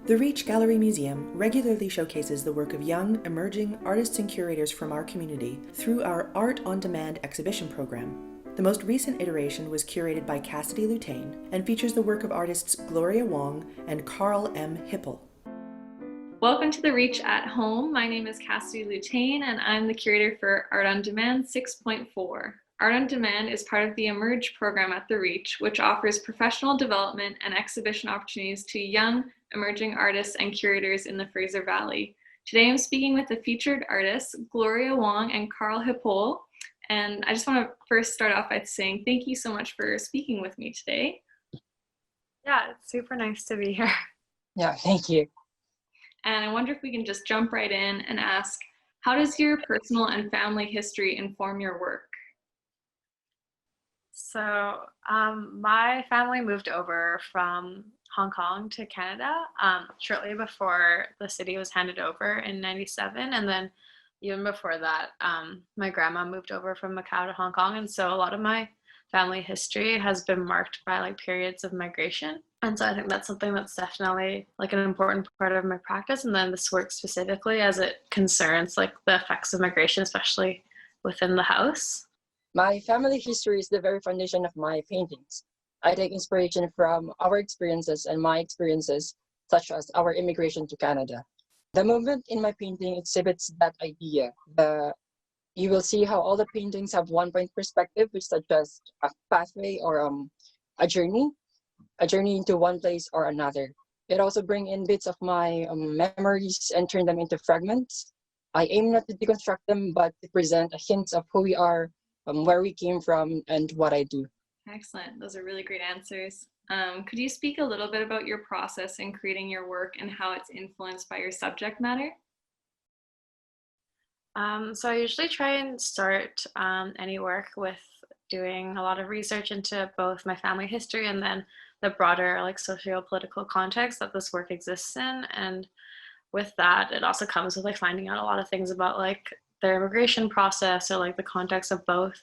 The Reach Gallery Museum regularly showcases the work of young, emerging artists and curators from our community through our Art on Demand exhibition program. The most recent iteration was curated by Cassidy Lutein and features the work of artists Gloria Wong and Karl M. Hipol. Welcome to the Reach at Home. My name is Cassidy Lutein and I'm the curator for Art on Demand 6.4. Art on Demand is part of the Emerge program at the Reach, which offers professional development and exhibition opportunities to young, emerging artists and curators in the Fraser Valley. Today I'm speaking with the featured artists, Gloria Wong and Karl Hipol. And I just want to first start off by saying thank you so much for speaking with me today. Yeah, it's super nice to be here. Yeah, thank you. And I wonder if we can just jump right in and ask, how does your personal and family history inform your work? So my family moved over from Hong Kong to Canada shortly before the city was handed over in '97. And then even before that, my grandma moved over from Macau to Hong Kong. And so a lot of my family history has been marked by like periods of migration. And so I think that's something that's definitely like an important part of my practice. And then this work specifically as it concerns like the effects of migration, especially within the house. My family history is the very foundation of my paintings. I take inspiration from our experiences and my experiences, such as our immigration to Canada. The movement in my painting exhibits that idea. You will see how all the paintings have one-point perspective, which suggests a pathway or a journey into one place or another. It also brings in bits of my memories and turn them into fragments. I aim not to deconstruct them, but to present a hint of who we are, where we came from, and what I do. Excellent. Those are really great answers. Could you speak a little bit about your process in creating your work and how it's influenced by your subject matter? So I usually try and start any work with doing a lot of research into both my family history and then the broader like socio-political context that this work exists in. And with that, it also comes with like finding out a lot of things about like their immigration process or like the context of both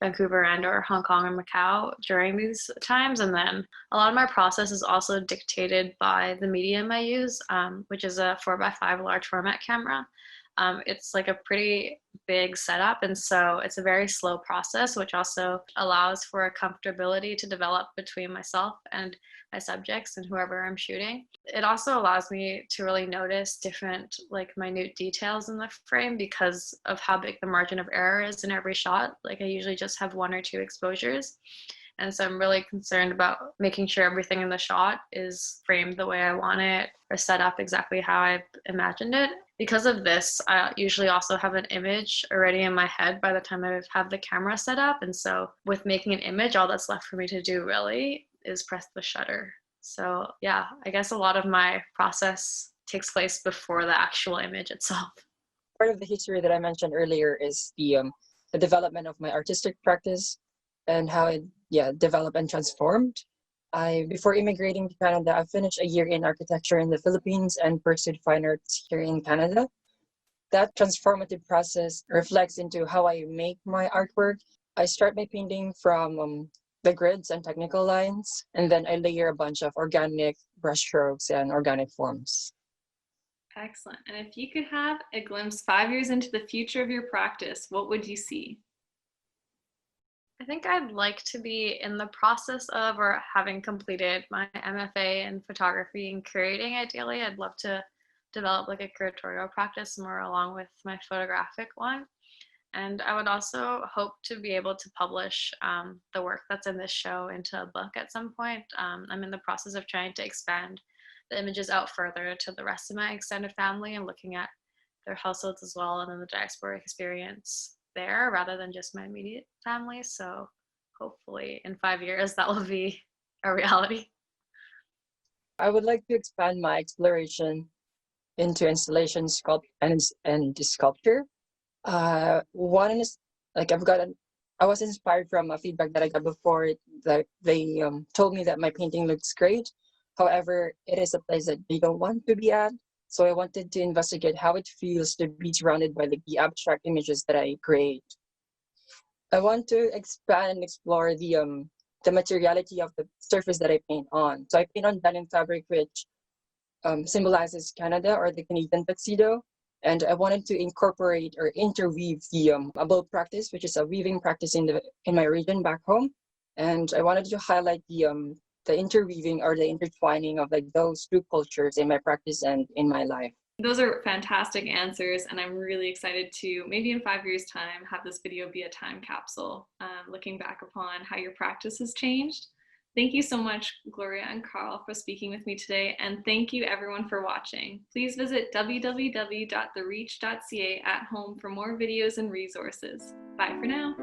Vancouver and or Hong Kong and Macau during these times. And then a lot of my process is also dictated by the medium I use, which is a 4x5 large format camera. It's like a pretty big setup, and so it's a very slow process, which also allows for a comfortability to develop between myself and my subjects and whoever I'm shooting. It also allows me to really notice different like minute details in the frame because of how big the margin of error is in every shot. Like I usually just have one or two exposures. And so I'm really concerned about making sure everything in the shot is framed the way I want it or set up exactly how I imagined it. Because of this, I usually also have an image already in my head by the time I have the camera set up. And so with making an image, all that's left for me to do really is press the shutter. So yeah, I guess a lot of my process takes place before the actual image itself. Part of the history that I mentioned earlier is the development of my artistic practice and how it developed and transformed. Before immigrating to Canada, I finished a year in architecture in the Philippines and pursued fine arts here in Canada. That transformative process reflects into how I make my artwork. I start my painting from the grids and technical lines, and then I layer a bunch of organic brushstrokes and organic forms. Excellent. And if you could have a glimpse 5 years into the future of your practice, what would you see? I think I'd like to be in the process of or having completed my MFA in photography and curating. Ideally, I'd love to develop like a curatorial practice more along with my photographic one. And I would also hope to be able to publish the work that's in this show into a book at some point. I'm in the process of trying to expand the images out further to the rest of my extended family and looking at their households as well and then the diaspora experience there rather than just my immediate family. So hopefully in 5 years that will be a reality. I would like to expand my exploration into installation, and sculpture. One is like I was inspired from a feedback that I got before that they told me that my painting looks great. However, it is a place that they don't want to be at. So I wanted to investigate how it feels to be surrounded by the abstract images that I create. I want to expand and explore the materiality of the surface that I paint on. So I paint on denim fabric, which symbolizes Canada or the Canadian tuxedo. And I wanted to incorporate or interweave the abode practice, which is a weaving practice in my region back home. And I wanted to highlight the interweaving or the intertwining of like those two cultures in my practice and in my life. Those are fantastic answers, and I'm really excited to maybe in 5 years' time have this video be a time capsule, looking back upon how your practice has changed. Thank you so much, Gloria and Karl, for speaking with me today, and thank you everyone for watching. Please visit www.thereach.ca at home for more videos and resources. Bye for now.